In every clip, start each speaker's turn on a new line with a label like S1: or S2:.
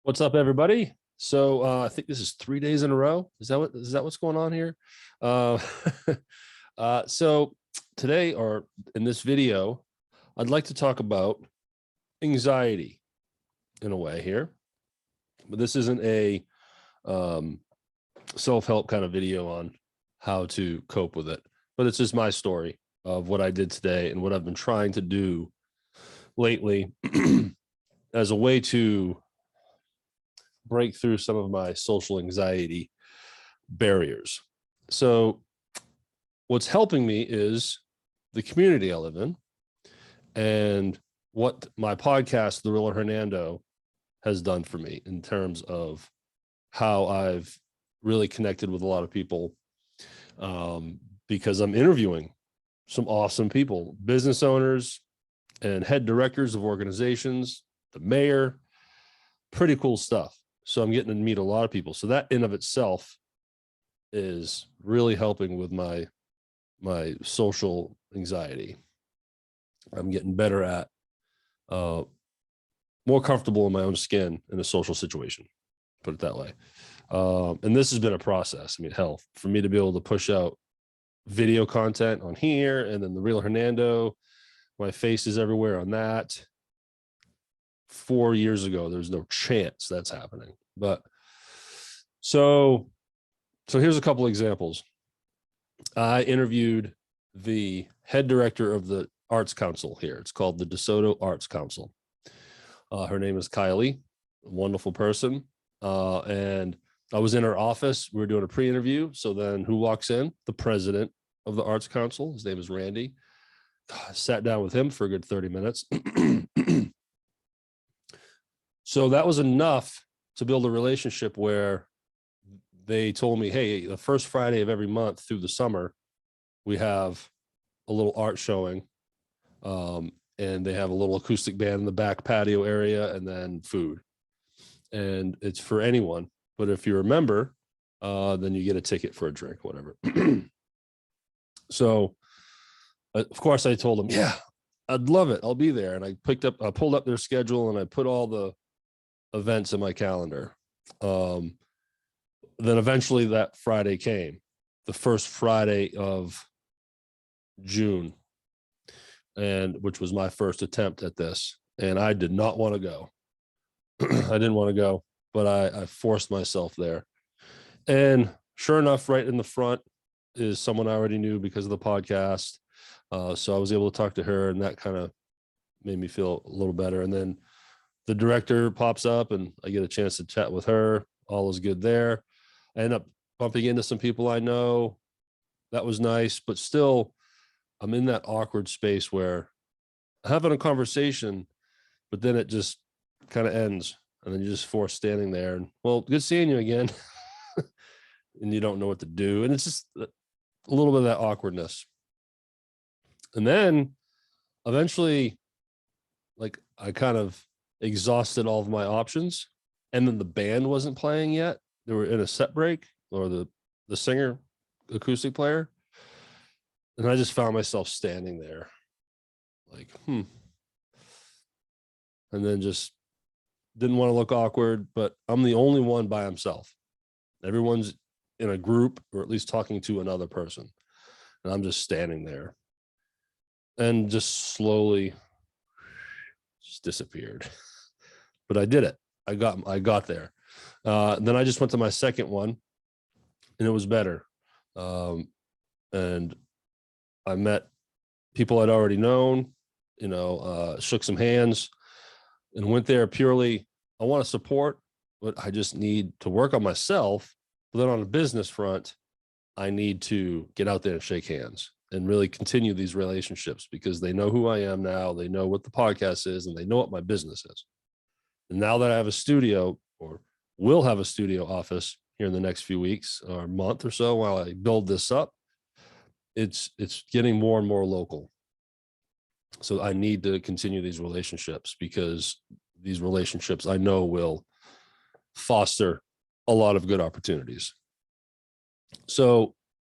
S1: What's up, everybody? So I think this is 3 days in a row. Is that what's going on here? Uh, so today, or in this video, I'd like to talk about anxiety in a way here, but this isn't a um, self-help kind of video on how to cope with it, but it's just my story of what I did today and what I've been trying to do lately as a way to break through some of my social anxiety barriers. So, what's helping me is the community I live in and what my podcast, The Real Hernando, has done for me in terms of how I've really connected with a lot of people because I'm interviewing some awesome people, business owners and head directors of organizations, the mayor, pretty cool stuff. So I'm getting to meet a lot of people. So that in of itself is really helping with my social anxiety. I'm getting better at more comfortable in my own skin in a social situation, put it that way. And this has been a process. I mean, hell, for me to be able to push out video content on here and then the Real Hernando, my face is everywhere on that. 4 years ago, there's no chance that's happening. But so here's a couple examples. I interviewed the head director of the Arts Council here. It's called the DeSoto Arts Council. Her name is Kylie, a wonderful person. And I was in her office. We were doing a pre-interview. So then who walks in? The president of the Arts Council. His name is Randy. I sat down with him for a good 30 minutes. So that was enough to build a relationship where they told me, hey, the first Friday of every month through the summer, we have a little art showing. And they have a little acoustic band in the back patio area and then food. And it's for anyone. But if you're a member, then you get a ticket for a drink, whatever. So, of course, I told them, yeah, I'd love it. I'll be there. And I pulled up their schedule and I put all the events in my calendar. Then eventually that Friday came, the first Friday of June, and which was my first attempt at this. And I did not want to go. I didn't want to go, but I forced myself there. And sure enough, right in the front is someone I already knew because of the podcast. So I was able to talk to her, and that kind of made me feel a little better. And then the director pops up, and I get a chance to chat with her. All is good there. I end up bumping into some people I know. That was nice, but still, I'm in that awkward space where I'm having a conversation, but then it just kind of ends, and then you're just forced standing there. And well, good seeing you again. And you don't know what to do, and it's just a little bit of that awkwardness. And then eventually, like, I kind of exhausted all of my options, and then the band wasn't playing yet. They were in a set break, or the singer, acoustic player, and I just found myself standing there like and then just didn't want to look awkward, but I'm the only one by himself. Everyone's in a group, or at least talking to another person, and I'm just standing there and just slowly just disappeared. But I did it. I got there. Then I just went to my second one, and it was better. And I met people I'd already known, shook some hands, and went there purely, I want to support, but I just need to work on myself. But then on a business front, I need to get out there and shake hands and really continue these relationships, because they know who I am now. They know what the podcast is, and they know what my business is. And now that I have a studio, or will have a studio office here in the next few weeks or month or so while I build this up, it's getting more and more local. So I need to continue these relationships, because these relationships I know will foster a lot of good opportunities. So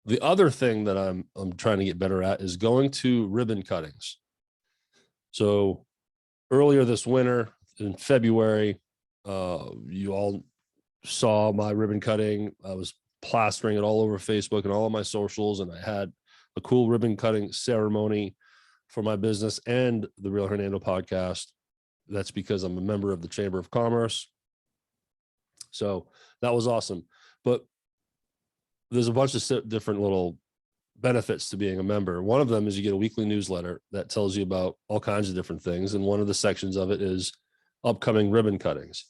S1: the other thing that I'm trying to get better at is going to ribbon cuttings. So earlier this winter in February, You all saw my ribbon cutting. I was plastering it all over Facebook and all of my socials, and I had a cool ribbon cutting ceremony for my business and the Real Hernando podcast. That's because I'm a member of the Chamber of Commerce. So that was awesome. But there's a bunch of different little benefits to being a member. One of them is you get a weekly newsletter that tells you about all kinds of different things. And one of the sections of it is upcoming ribbon cuttings.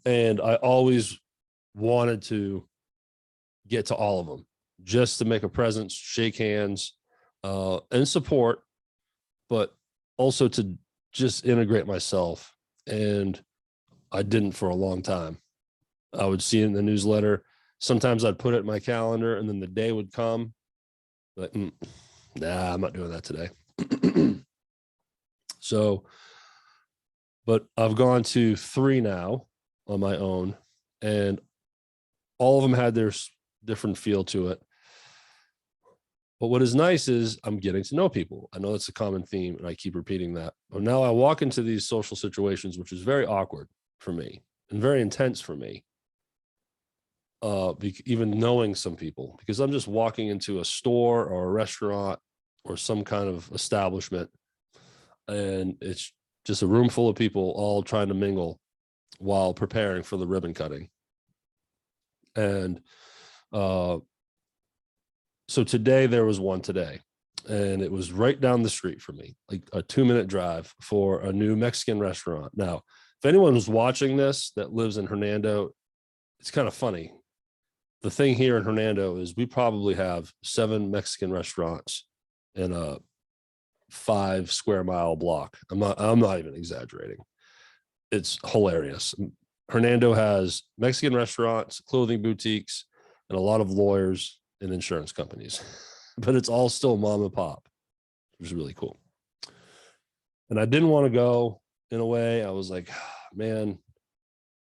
S1: And I always wanted to get to all of them just to make a presence, shake hands, and support, but also to just integrate myself. And I didn't for a long time. I would see it in the newsletter. Sometimes I'd put it in my calendar, and then the day would come like, nah, I'm not doing that today. So, but I've gone to 3 now on my own, and all of them had their different feel to it. But what is nice is I'm getting to know people. I know it's a common theme, and I keep repeating that. But now I walk into these social situations, which is very awkward for me and very intense for me. Even knowing some people, because I'm just walking into a store or a restaurant or some kind of establishment, and it's just a room full of people all trying to mingle while preparing for the ribbon cutting. And so today there was one today, and it was right down the street for me, like a 2-minute drive for a new Mexican restaurant. Now, if anyone was watching this that lives in Hernando, it's kind of funny. The thing here in Hernando is we probably have 7 Mexican restaurants in a 5 square mile block. I'm not even exaggerating. It's hilarious. Hernando has Mexican restaurants, clothing boutiques, and a lot of lawyers and insurance companies, but it's all still mom and pop, which is really cool. And I didn't want to go in a way. I was like, man,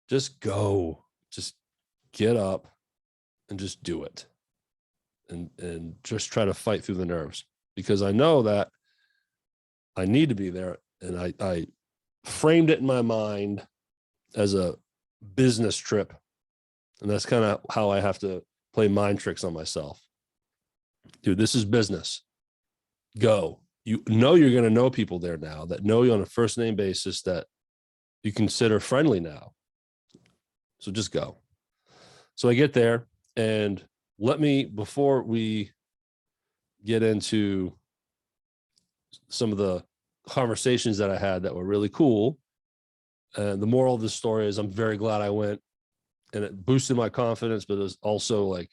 S1: just go, just get up and just do it. And just try to fight through the nerves, because I know that I need to be there. And I framed it in my mind as a business trip. And that's kind of how I have to play mind tricks on myself. Dude, this is business. Go. You know you're going to know people there now that know you on a first name basis that you consider friendly now. So just go. So I get there, and before we get into some of the conversations that I had that were really cool, and the moral of the story is I'm very glad I went, and it boosted my confidence, but it was also like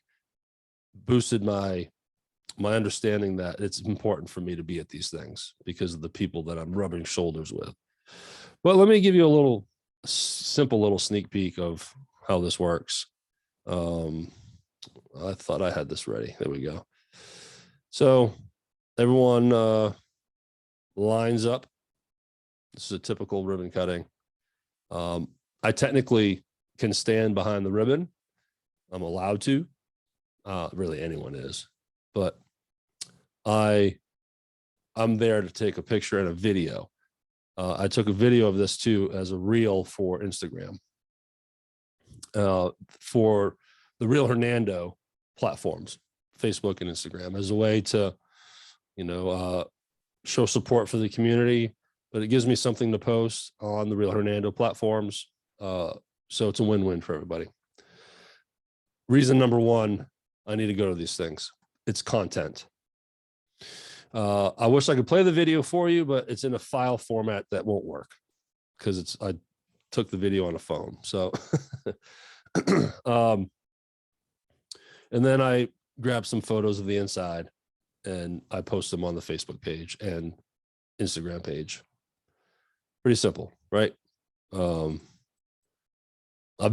S1: boosted my understanding that it's important for me to be at these things because of the people that I'm rubbing shoulders with. But let me give you a simple little sneak peek of how this works. I thought I had this ready. There we go. So everyone lines up. This is a typical ribbon cutting. I technically can stand behind the ribbon. I'm allowed to. Really, anyone is. But I'm there to take a picture and a video. I took a video of this too as a reel for Instagram, for the Real Hernando platforms, Facebook and Instagram, as a way to, show support for the community, but it gives me something to post on the Real Hernando platforms. So it's a win-win for everybody. Reason number 1, I need to go to these things. It's content. I wish I could play the video for you, but it's in a file format that won't work because I took the video on a phone. So, and then I grabbed some photos of the inside and I post them on the Facebook page and Instagram page. Pretty simple, right? I've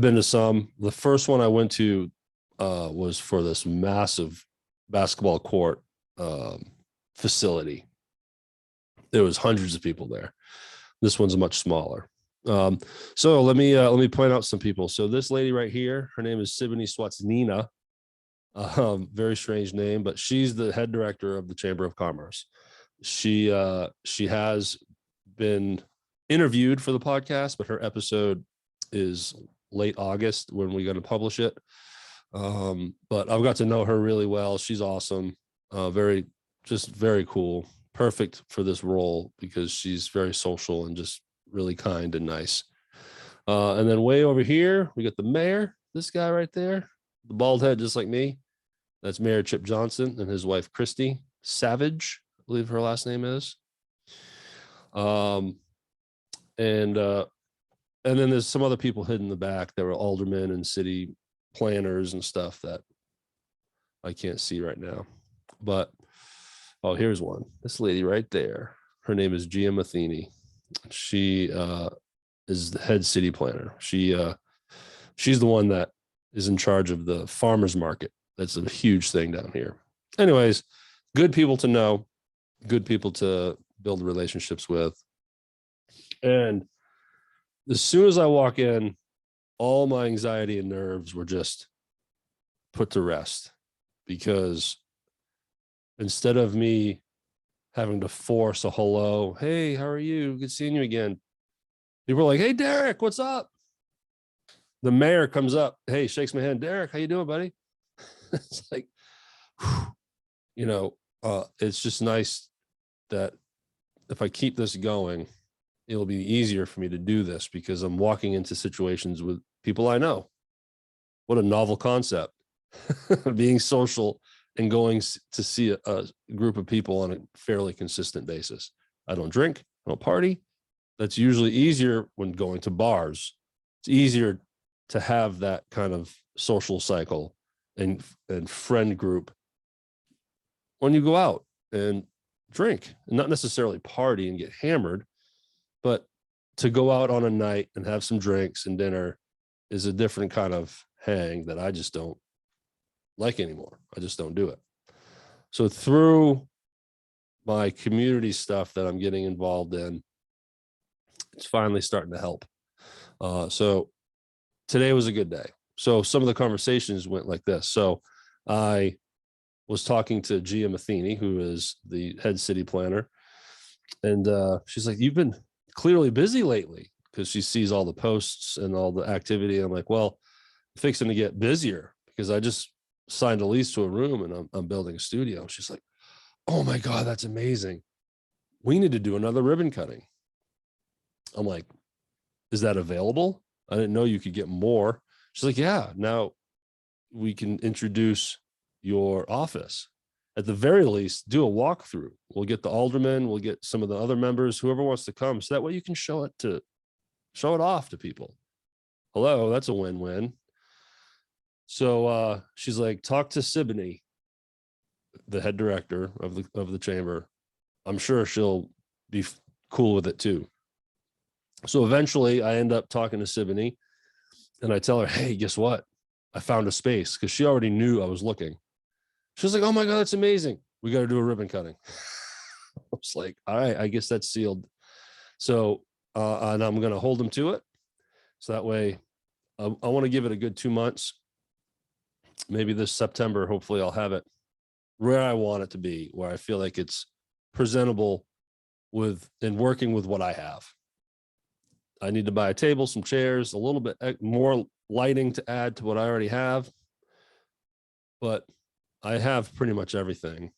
S1: been to some. The first one I went to was for this massive basketball court facility. There was hundreds of people there. This one's much smaller. So let me point out some people. So this lady right here, her name is Siboney Swatsnina. Very strange name, but she's the head director of the Chamber of Commerce. She has been interviewed for the podcast, but her episode is late August when we're going to publish it. But I've got to know her really well. She's awesome. Very cool. Perfect for this role because she's very social and just really kind and nice. And then way over here, we got the mayor, this guy right there, the bald head, just like me. That's Mayor Chip Johnson and his wife, Christy Savage, I believe her last name is. And then there's some other people hidden in the back that were aldermen and city planners and stuff that I can't see right now. But, oh, here's one. This lady right there. Her name is Gia Matheny. She is the head city planner. She's the one that is in charge of the farmers market. That's a huge thing down here. Anyways, good people to know, good people to build relationships with. And as soon as I walk in, all my anxiety and nerves were just put to rest, because instead of me having to force a hello, hey, how are you? Good seeing you again. People were like, hey, Derek, what's up? The mayor comes up, hey, shakes my hand. Derek, how you doing, buddy? It's like, it's just nice that if I keep this going, it'll be easier for me to do this because I'm walking into situations with people I know. What a novel concept. Being social and going to see a group of people on a fairly consistent basis. I don't drink, I don't party. That's usually easier when going to bars. It's easier to have that kind of social cycle and friend group when you go out and drink, and not necessarily party and get hammered, but to go out on a night and have some drinks and dinner is a different kind of hang that I just don't like anymore. I just don't do it. So through my community stuff that I'm getting involved in, it's finally starting to help. So today was a good day. So some of the conversations went like this. So I was talking to Gia Matheny, who is the head city planner. And she's like, you've been clearly busy lately, because she sees all the posts and all the activity. I'm like, well, I'm fixing to get busier because I just signed a lease to a room and I'm building a studio. She's like, oh my God, that's amazing. We need to do another ribbon cutting. I'm like, is that available? I didn't know you could get more. She's like, yeah, now we can introduce your office. At the very least, do a walkthrough. We'll get the aldermen, we'll get some of the other members, whoever wants to come. So that way you can show it off to people. Hello, that's a win-win. So she's like, talk to Siboney, the head director of the chamber. I'm sure she'll be cool with it too. So eventually I end up talking to Siboney and I tell her, hey, guess what? I found a space, because she already knew I was looking. She was like, oh my God, that's amazing. We got to do a ribbon cutting. I was like, all right, I guess that's sealed. So, and I'm going to hold them to it. So that way I want to give it a good 2 months. Maybe this September, hopefully I'll have it where I want it to be, where I feel like it's presentable and working with what I have. I need to buy a table, some chairs, a little bit more lighting to add to what I already have. But I have pretty much everything,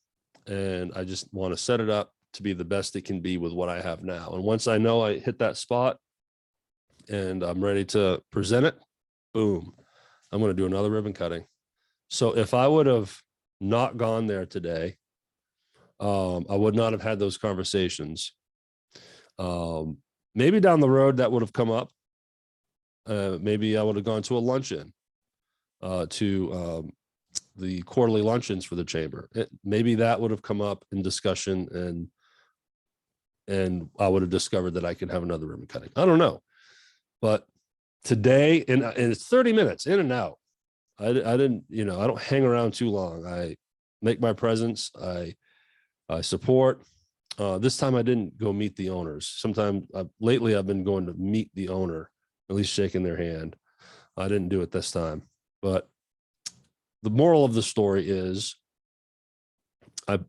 S1: and I just want to set it up to be the best it can be with what I have now. And once I know I hit that spot and I'm ready to present it, boom, I'm going to do another ribbon cutting. So if I would have not gone there today, I would not have had those conversations. Maybe down the road that would have come up. Maybe I would have gone to a luncheon, to the quarterly luncheons for the chamber. Maybe that would have come up in discussion, and I would have discovered that I could have another ribbon cutting. I don't know, but today, and it's 30 minutes in and out. I didn't, I don't hang around too long. I make my presence. I support. This time I didn't go meet the owners. Sometimes lately I've been going to meet the owner, at least shaking their hand. I didn't do it this time, but the moral of the story is I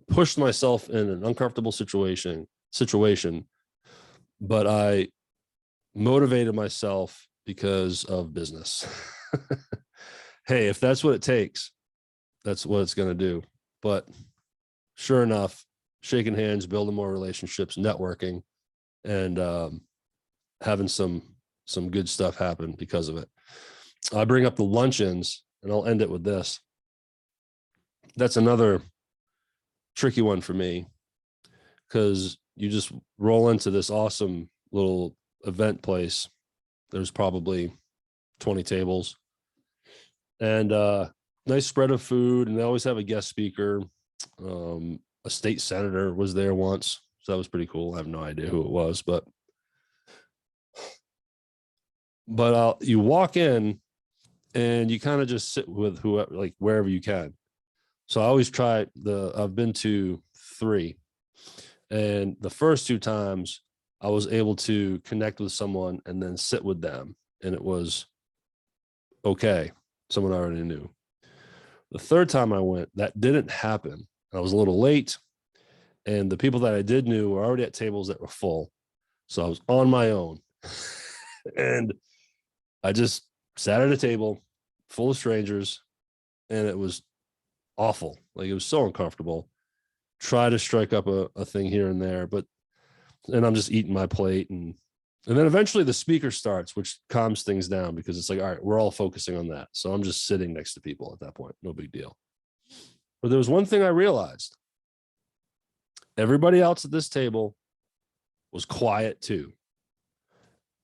S1: pushed myself in an uncomfortable situation, but I motivated myself because of business. Hey, if that's what it takes, that's what it's going to do. But sure enough, shaking hands, building more relationships, networking, and having some good stuff happen because of it. I bring up the luncheons, and I'll end it with this. That's another tricky one for me, because you just roll into this awesome little event place. There's probably 20 tables and nice spread of food, and they always have a guest speaker. A state senator was there once, so that was pretty cool. I have no idea who it was, but you walk in and you kind of just sit with whoever, like wherever you can. So I always try I've been to 3, and the first 2 times I was able to connect with someone and then sit with them, and it was okay. Someone I already knew. The third time I went, that didn't happen. I was a little late, and the people that I did knew were already at tables that were full. So I was on my own, and I just sat at a table full of strangers, and it was awful. Like, it was so uncomfortable. Try to strike up a thing here and there, and I'm just eating my plate, and then eventually the speaker starts, which calms things down, because it's like, all right, we're all focusing on that. So I'm just sitting next to people at that point. No big deal. But there was one thing I realized. Everybody else at this table was quiet too.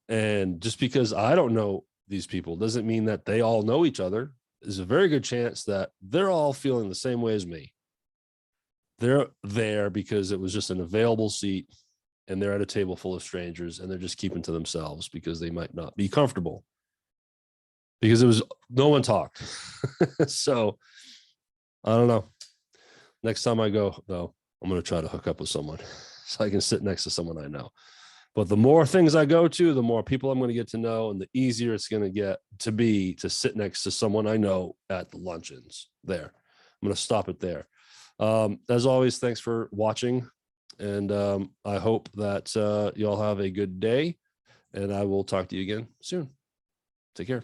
S1: And just because I don't know these people doesn't mean that they all know each other. There's a very good chance that they're all feeling the same way as me. They're there because it was just an available seat, and they're at a table full of strangers, and they're just keeping to themselves because they might not be comfortable, because no one talked. So I don't know. Next time I go, though, I'm going to try to hook up with someone so I can sit next to someone I know. But the more things I go to, the more people I'm going to get to know, and the easier it's going to get to sit next to someone I know at the luncheons there. I'm going to stop it there. As always, thanks for watching. And I hope that you all have a good day, and I will talk to you again soon. Take care.